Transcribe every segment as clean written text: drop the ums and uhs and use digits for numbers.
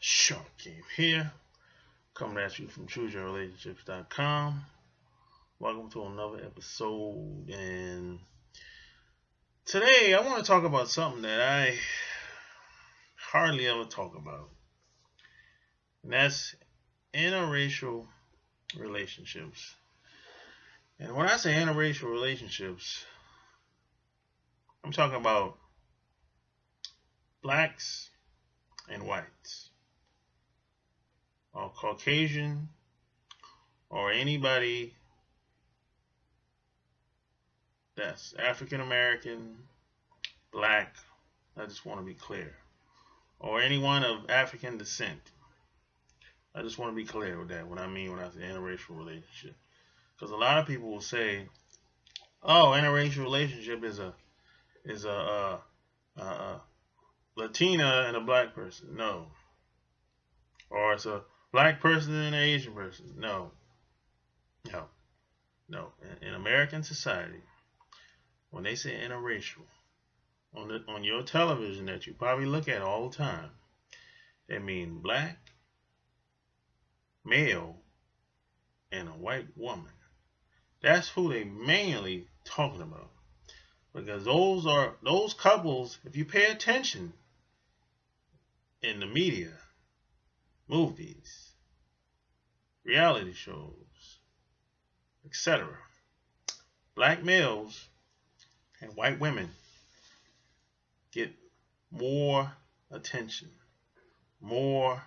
Shark Game here, coming at you from chooseyourrelationships.com. Welcome to another episode, and today I want to talk about something that I hardly ever talk about, and that's interracial relationships. And when I say interracial relationships, I'm talking about blacks and whites, or Caucasian, or anybody that's African American, black, I just want to be clear, or anyone of African descent. I just want to be clear with that, what I mean when I say interracial relationship. Because a lot of people will say, oh, interracial relationship is a Latina and a black person. No. Or it's a black person and an Asian person. No. No. No. In American society, when they say interracial, on your television that you probably look at all the time, they mean black, male, and a white woman. That's who they mainly talking about. Because those couples, if you pay attention in the media, movies, reality shows, etc., black males and white women get more attention, more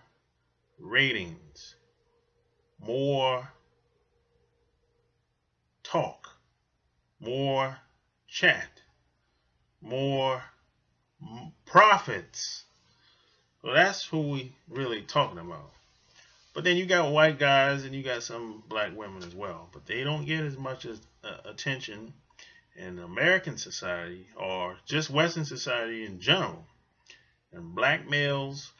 ratings, more talk, more chat, more profits. So that's who we really talking about. But then you got white guys and you got some black women as well. But they don't get as much as attention in American society or just Western society in general. And black males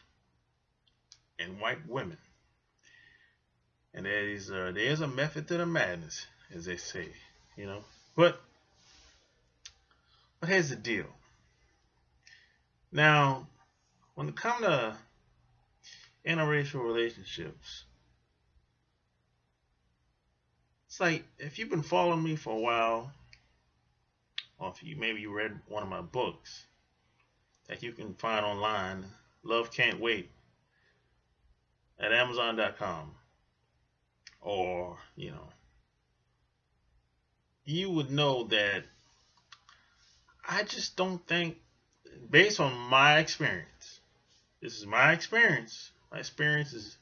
and white women. And there's a method to the madness, as they say, But here's the deal. Now, when it comes to interracial relationships, it's like if you've been following me for a while, or if you read one of my books that you can find online, Love Can't Wait, at Amazon.com, or you would know that I just don't think, based on my experience, this is my experience. My experience is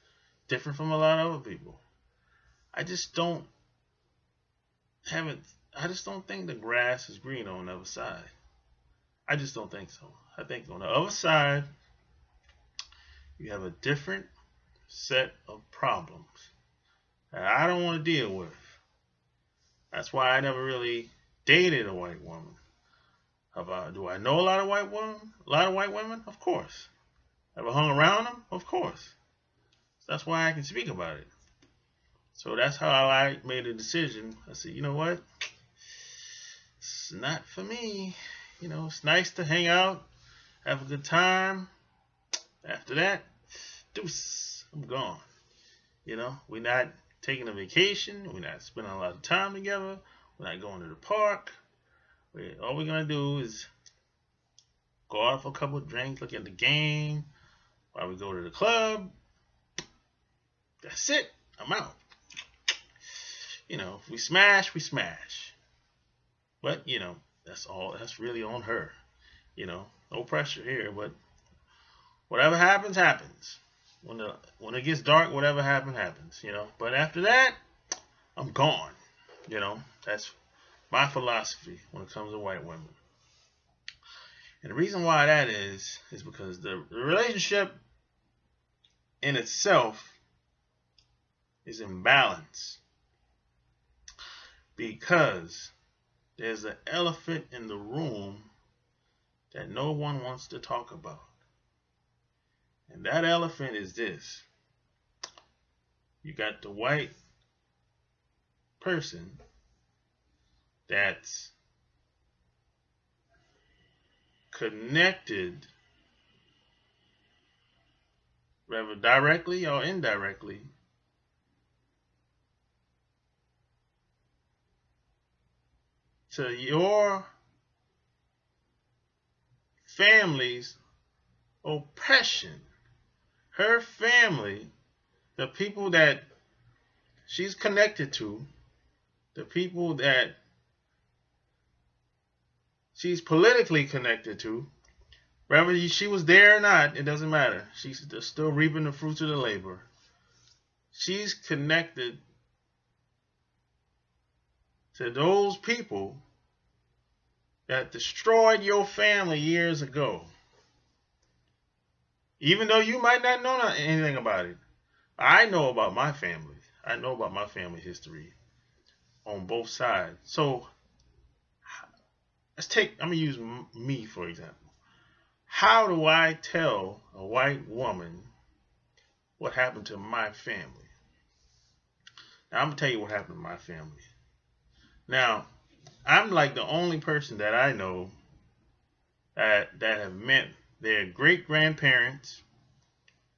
different from a lot of other people. I just don't think the grass is green on the other side. I just don't think so. I think on the other side, you have a different set of problems that I don't want to deal with. That's why I never really dated a white woman. Do I know a lot of white women? A lot of white women? Of course. Ever hung around them? Of course. That's why I can speak about it. So that's how I made a decision. I said, you know what? It's not for me. It's nice to hang out, have a good time. After that, deuce, I'm gone. We're not taking a vacation. We're not spending a lot of time together. We're not going to the park. All we're going to do is go out for a couple of drinks, look at the game, while we go to the club. That's it. I'm out. If we smash, we smash. But, that's really on her. No pressure here, but whatever happens, happens. When it gets dark, whatever happens, But after that, I'm gone. That's my philosophy when it comes to white women. And the reason why that is because the relationship in itself is imbalance. Because there's an elephant in the room that no one wants to talk about. And that elephant is this. You got the white person that's connected whether directly or indirectly, to your family's oppression. Her family, the people that she's connected to, the people that she's politically connected to, whether she was there or not, it doesn't matter. She's still reaping the fruits of the labor. She's connected to those people that destroyed your family years ago. Even though you might not know anything about it. I know about my family. I know about my family history on both sides. So I'm going to use me for example. How do I tell a white woman what happened to my family? Now, I'm going to tell you what happened to my family. Now, I'm like the only person that I know that have met their great-grandparents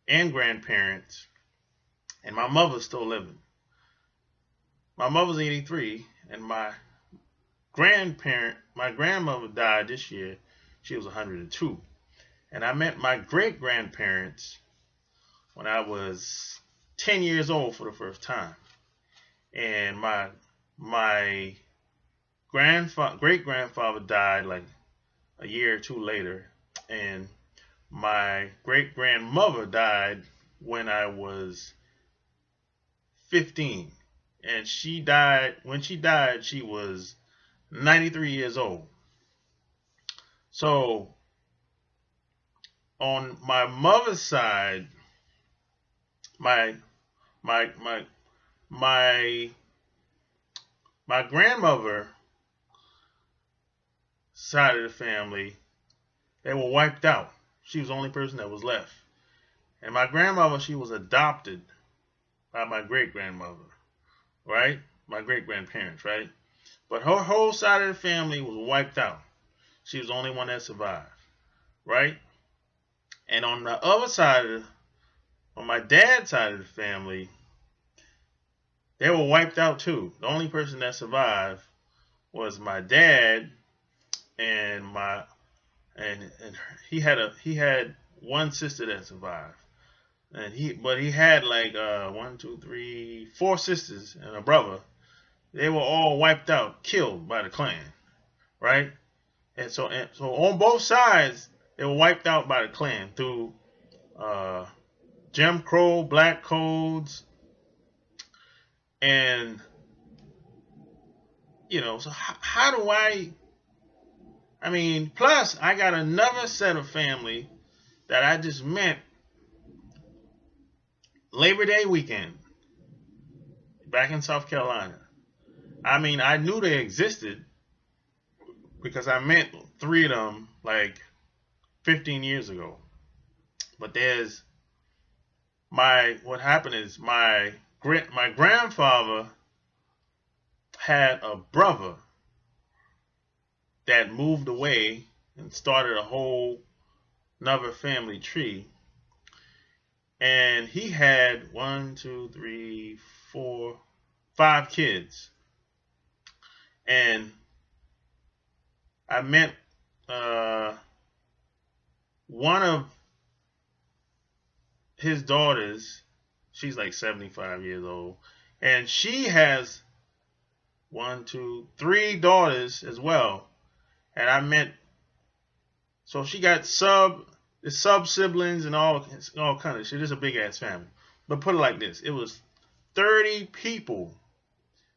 and grandparents, and my mother's still living. My mother's 83, and my grandmother died this year. She was 102. And I met my great-grandparents when I was 10 years old for the first time. And my great-grandfather died like a year or two later. And my great-grandmother died when I was 15. And when she died, she was 93 years old. So on my mother's side, my grandmother side of the family, they were wiped out. She was the only person that was left. And my grandmother, she was adopted by my great-grandmother, right? My great-grandparents, right? But her whole side of the family was wiped out. She was the only one that survived, right? And on the other side, on my dad's side of the family, they were wiped out too. The only person that survived was my dad, and he had one sister that survived, and he had like 4 sisters and a brother. They were all wiped out, killed by the Klan, right? And so on both sides, they were wiped out by the Klan through Jim Crow, black codes, and so how do I mean, plus I got another set of family that I just met Labor Day weekend back in South Carolina. I mean, I knew they existed because I met 3 of them like 15 years ago. But what happened is my grandfather had a brother that moved away and started a whole another family tree. And he had 5 kids. And I met one of his daughters. She's like 75 years old. And she has 3 daughters as well. And I met, so she got sub siblings and all kind of shit. It's a big ass family. But put it like this: it was 30 people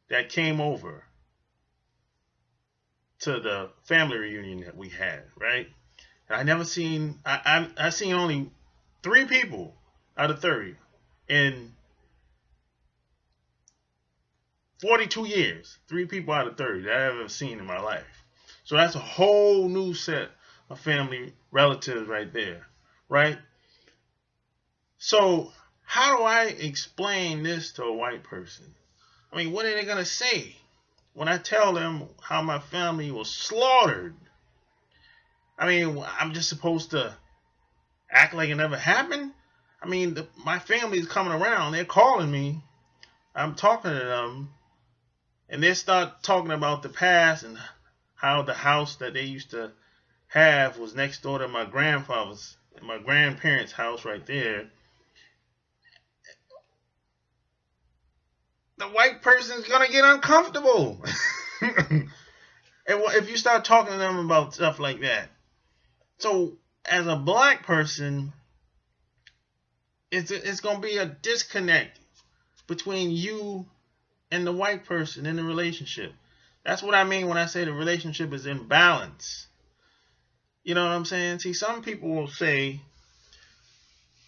that came over to the family reunion that we had, right? And I seen only 3 people out of 30 in 42 years. 3 people out of 30 that I've ever seen in my life. So that's a whole new set of family relatives right there, right? So how do I explain this to a white person? I mean, what are they going to say when I tell them how my family was slaughtered? I mean, I'm just supposed to act like it never happened? I mean, my family is coming around. They're calling me. I'm talking to them, and they start talking about the past and how the house that they used to have was next door to my grandfather's, my grandparents' house right there. The white person's gonna get uncomfortable. And if you start talking to them about stuff like that, so as a black person, it's gonna be a disconnect between you and the white person in the relationship. That's what I mean when I say the relationship is imbalance. You know what I'm saying? See, some people will say,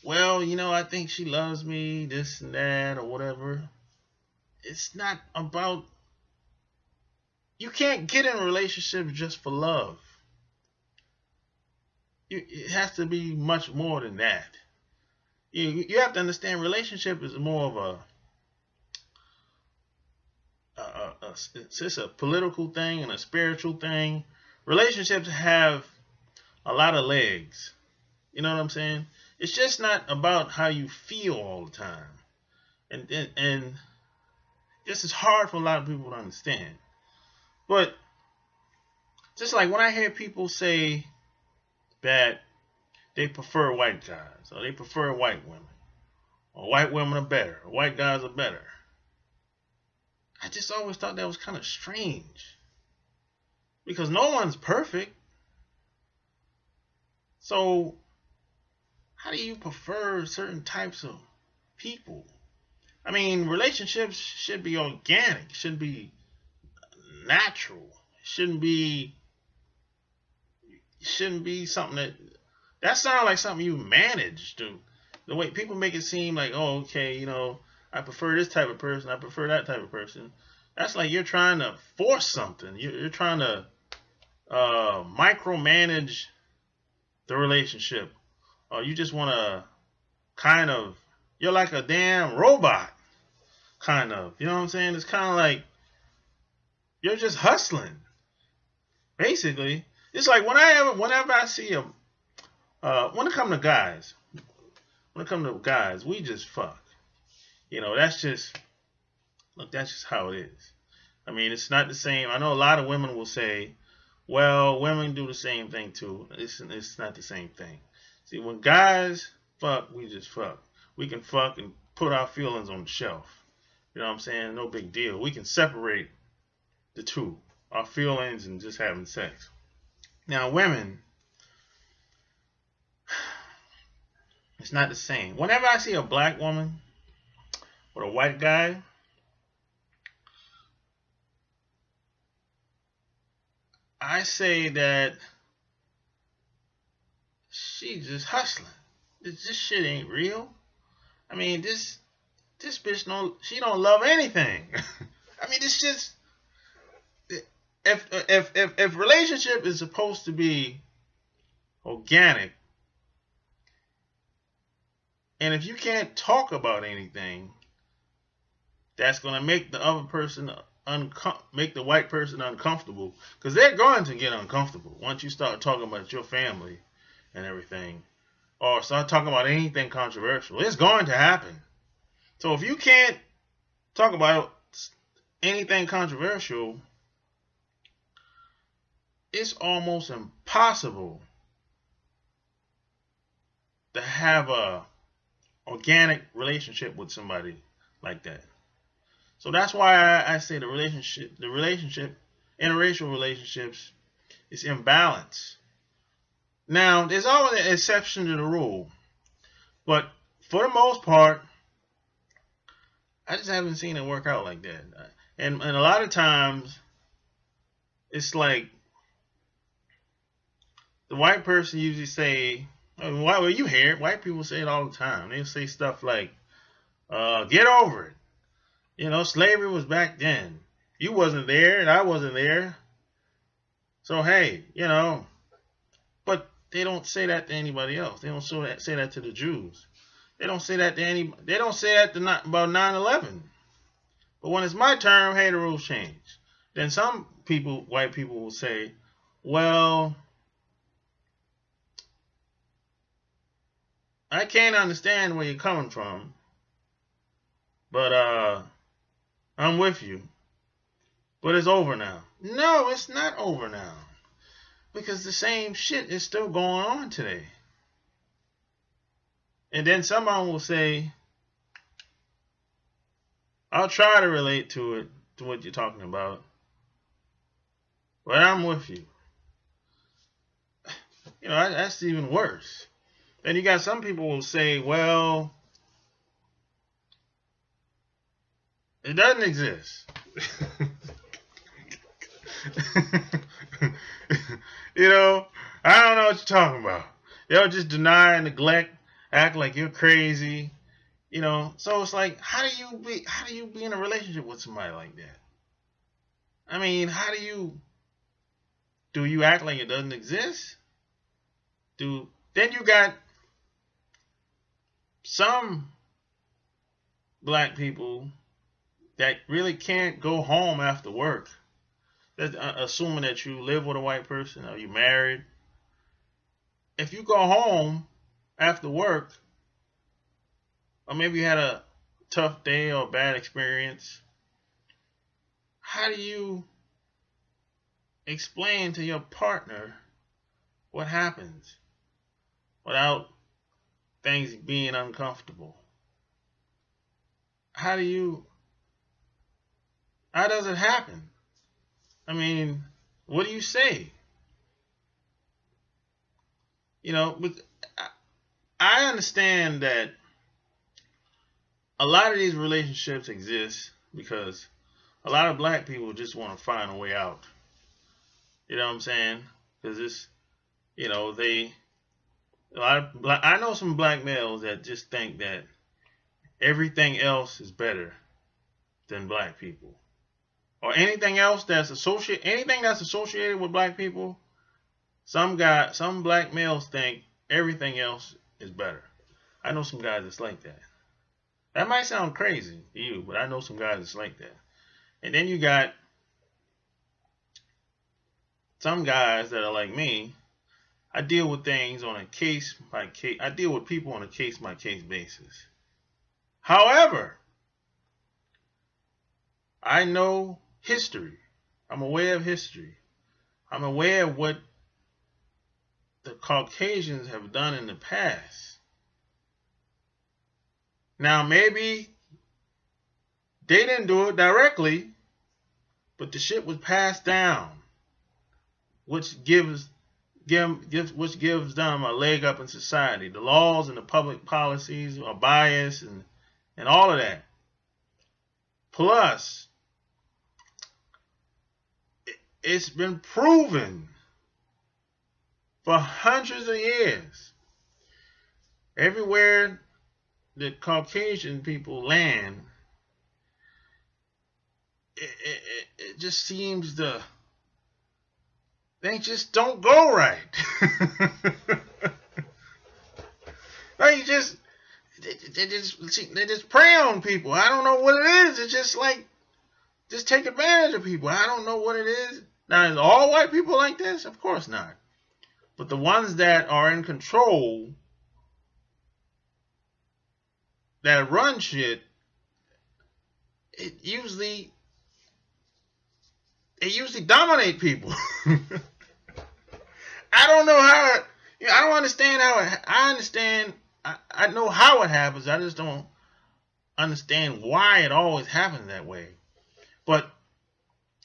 well, I think she loves me, this and that, or whatever. It's not about, you can't get in a relationship just for love. It has to be much more than that. You have to understand relationship is more of it's a political thing and a spiritual thing. Relationships have a lot of legs. You know what I'm saying? It's just not about how you feel all the time. And this is hard for a lot of people to understand. But just like when I hear people say that they prefer white guys or they prefer white women or white women are better or white guys are better, I just always thought that was kind of strange because no one's perfect. So how do you prefer certain types of people? I mean, relationships should be organic, should be natural. It shouldn't be something that sounds like something you manage to. The way people make it seem like, oh, okay, I prefer this type of person, I prefer that type of person. That's like you're trying to force something. You're trying to micromanage the relationship. Or you just want to you're like a damn robot, kind of. You know what I'm saying? It's kind of like you're just hustling, basically. It's like whenever I see when it comes to guys, we just fuck. That's just how it is. I mean, it's not the same. I know a lot of women will say, well, women do the same thing too. It's not the same thing. See, when guys fuck, we just fuck. We can fuck and put our feelings on the shelf. You know what I'm saying? No big deal. We can separate the two, our feelings and just having sex. Now, women, it's not the same. Whenever I see a black woman with a white guy, I say that she's just hustling. This shit ain't real. I mean, this bitch don't love anything. I mean, this just, if relationship is supposed to be organic, and if you can't talk about anything, that's gonna make the other person make the white person uncomfortable, because they're going to get uncomfortable once you start talking about your family and everything, or start talking about anything controversial. It's going to happen. So if you can't talk about anything controversial, it's almost impossible to have a organic relationship with somebody like that. So that's why I say the relationship, interracial relationships, is imbalance. Now, there's always an exception to the rule, but for the most part, I just haven't seen it work out like that. And a lot of times, it's like the white person usually say, well, you hear it. White people say it all the time. They'll say stuff like, get over it. Slavery was back then. You wasn't there and I wasn't there. So, hey, but they don't say that to anybody else. They don't say that to the Jews. They don't say that to they don't say that about 9/11. But when it's my term, hey, the rules change. Then some people, white people, will say, well, I can't understand where you're coming from, but I'm with you. But it's over now. No, it's not over now. Because the same shit is still going on today. And then someone will say, I'll try to relate to it, to what you're talking about. But I'm with you. You know, that's even worse. Then you got some people will say, well, it doesn't exist. You know, I don't know what you're talking about. They'll just deny and neglect, act like you're crazy. You know, so it's like, how do you be in a relationship with somebody like that? I mean, do you act like it doesn't exist? Then you got some black people that really can't go home after work. That's assuming that you live with a white person or you married. If you go home after work, or maybe you had a tough day or a bad experience, how do you explain to your partner what happens without things being uncomfortable? How does it happen? I mean, what do you say? You know, I understand that a lot of these relationships exist because a lot of black people just want to find a way out. You know what I'm saying? Because it's, you know, I know some black males that just think that everything else is better than black people. Or anything else that's associated with black people, some black males think everything else is better. I know some guys that's like that. That might sound crazy to you, but I know some guys that's like that. And then you got some guys that are like me. I deal with things on a case by case. I deal with people on a case by case basis. However, I know history. I'm aware of history. I'm aware of what the Caucasians have done in the past. Now, maybe they didn't do it directly, but the shit was passed down, which gives them a leg up in society. The laws and the public policies are biased and all of that. Plus, it's been proven for hundreds of years, everywhere the Caucasian people land, it just seems they just don't go right. They just prey on people. I don't know what it is. It's just like, just take advantage of people. I don't know what it is. Now, is all white people like this? Of course not. But the ones that are in control, that run shit, they usually dominate people. I don't know how it, I don't understand how it, I know how it happens. I just don't understand why it always happens that way. But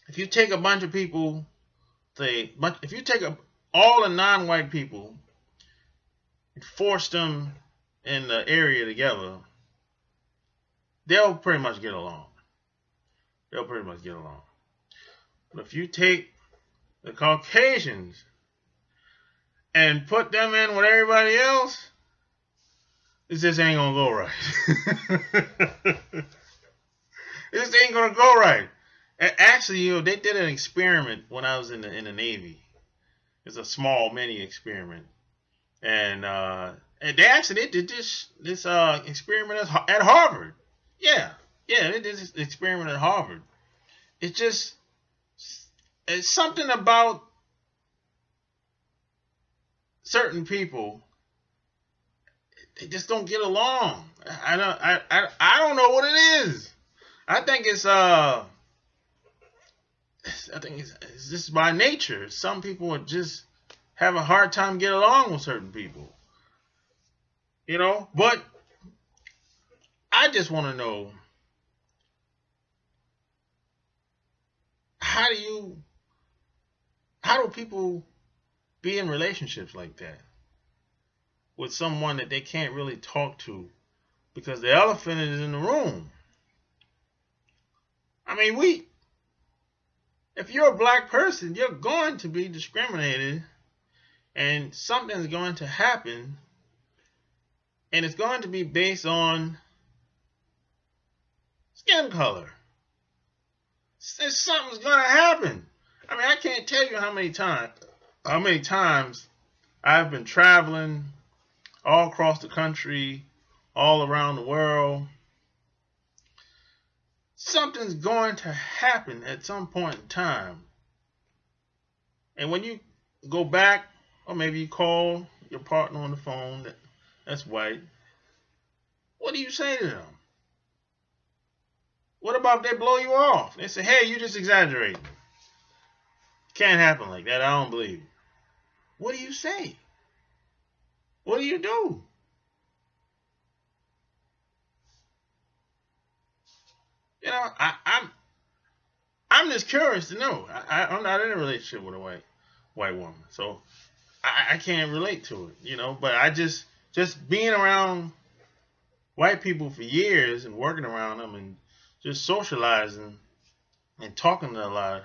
if you take a bunch of people, if you take all the non-white people and force them in the area together, they'll pretty much get along. But if you take the Caucasians and put them in with everybody else, it just ain't gonna go right. It just ain't gonna go right. And actually, you know, they did an experiment when I was in the Navy. It's a small mini experiment, and they did this experiment at Harvard. Yeah, they did this experiment at Harvard. It's something about certain people they just don't get along. I don't know what it is. I think it's just by nature. Some people would just have a hard time getting along with certain people. But I just want to know, how do people be in relationships like that with someone that they can't really talk to because the elephant is in the room? I mean, if you're a black person, you're going to be discriminated, and something's going to happen, and it's going to be based on skin color. Something's going to happen. I mean, I can't tell you how many times I've been traveling all across the country, all around the world. Something's going to happen at some point in time. And when you go back, or maybe you call your partner on the phone that's white, what do you say to them? What about if they blow you off? They say, hey, you just exaggerating. Can't happen like that. I don't believe it. What do you say? What do you do? I'm just curious to know. I'm not in a relationship with a white woman, so I can't relate to it, But I just being around white people for years and working around them and just socializing and talking to a lot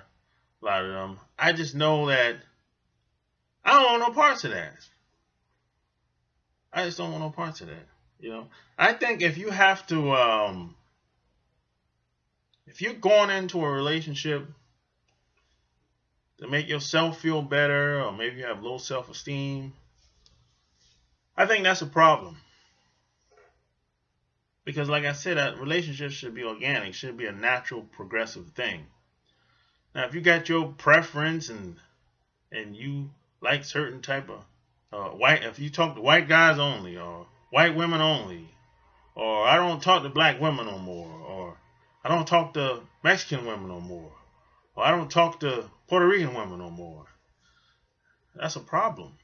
of them, I just know that I don't want no parts of that. I just don't want no parts of that. I think if you have to, if you're going into a relationship to make yourself feel better, or maybe you have low self-esteem, I think that's a problem. Because like I said, that relationship should be organic, should be a natural, progressive thing. Now, if you got your preference and you like certain type of if you talk to white guys only, or white women only, or I don't talk to black women no more, or I don't talk to Mexican women no more, or I don't talk to Puerto Rican women no more, that's a problem.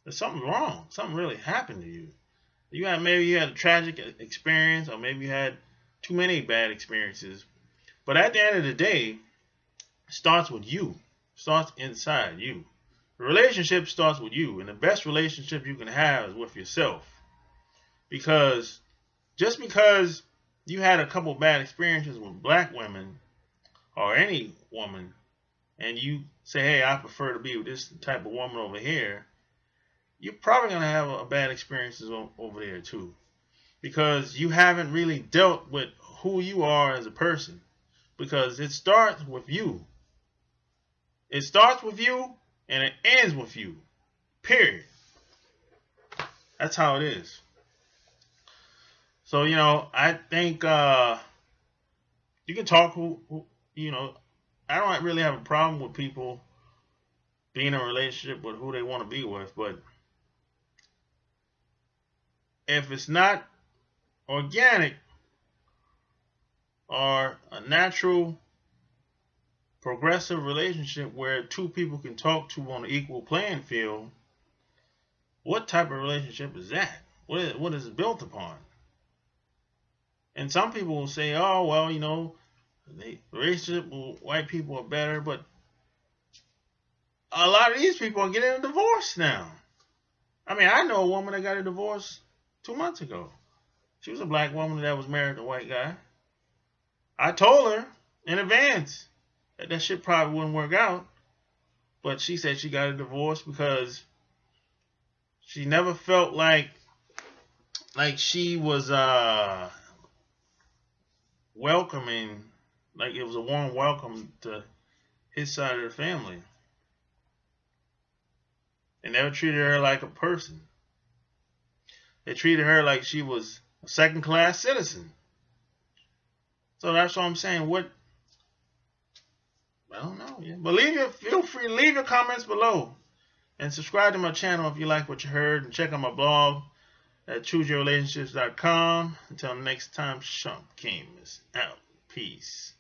There's something wrong. Something really happened to you. Maybe you had a tragic experience, or maybe you had too many bad experiences. But at the end of the day, it starts with you. It starts inside you. The relationship starts with you, and the best relationship you can have is with yourself. Because just because you had a couple bad experiences with black women or any woman, and you say, hey, I prefer to be with this type of woman over here, you're probably going to have a bad experiences over there too. Because you haven't really dealt with who you are as a person. Because it starts with you. It starts with you and it ends with you. Period. That's how it is. So, I think you can talk I don't really have a problem with people being in a relationship with who they want to be with, but if it's not organic or a natural, progressive relationship where two people can talk to on an equal playing field, what type of relationship is that? What is it built upon? And some people will say, oh, well, the relationship with white people are better, but a lot of these people are getting a divorce now. I mean, I know a woman that got a divorce 2 months ago. She was a black woman that was married to a white guy. I told her in advance that shit probably wouldn't work out, but she said she got a divorce because she never felt like she was welcoming, like it was a warm welcome to his side of the family. They never treated her like a person. They treated her like she was a second-class citizen. So that's what I'm saying. I don't know. Yeah. But feel free to leave your comments below. And subscribe to my channel if you like what you heard. And check out my blog at chooseyourrelationships.com. Until next time, Shump King is out. Peace.